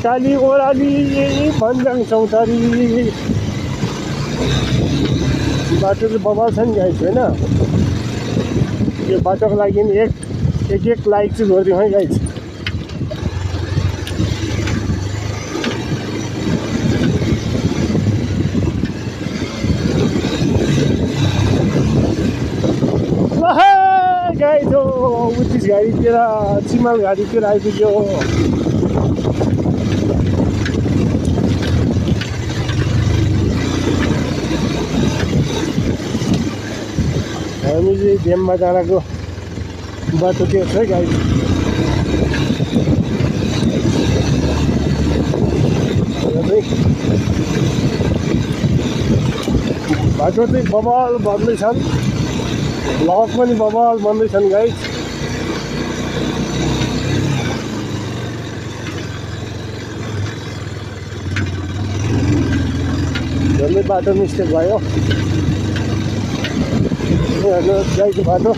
काली ओह्राली भन्ज्याङ चौतारी बाटो चाहिँ बबाल छ नि गाइस होइन। यो बाटोको लागि एक लाइक चाहिँ गरिदिउँ है गाइस। गाइस हो उत्तिस घारीतिर चिमाल घारीतिर आइपुग्यो। हामी चाहिँ डेममा डाँडाको बाटो त्यो छ है गाइस। बाटो चाहिँ बबाल बन्दैछन्, ब्लक पनि बबाल बन्दैछन् गाइस। झन्डै बाटो मिस्टेक भयो हेर्नुहोस् गाईको बाटो।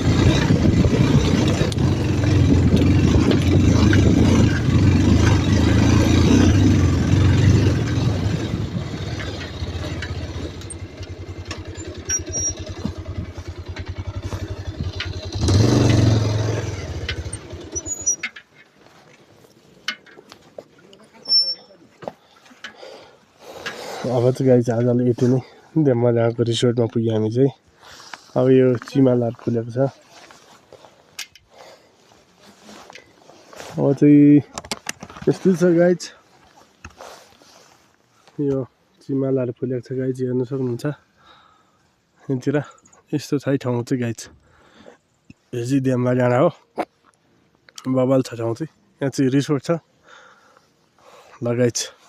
अब चाहिँ गाई चाहिँ आजलाई यति नै। डेममा जाँको रिसोर्टमा पुग्यो हामी चाहिँ। अब यो चिमालहरू फुलेको छ। अब चाहिँ यस्तो छ गाइज, यो चिमालहरू फुलेको छ गाइज, हेर्नु सक्नुहुन्छ यहाँतिर यस्तो छ ठाउँ चाहिँ गाइज। यो चाहिँ डेममा डाँडा हो, बबाल छ ठाउँ चाहिँ। यहाँ चाहिँ रिसोर्ट छ ल गाइज।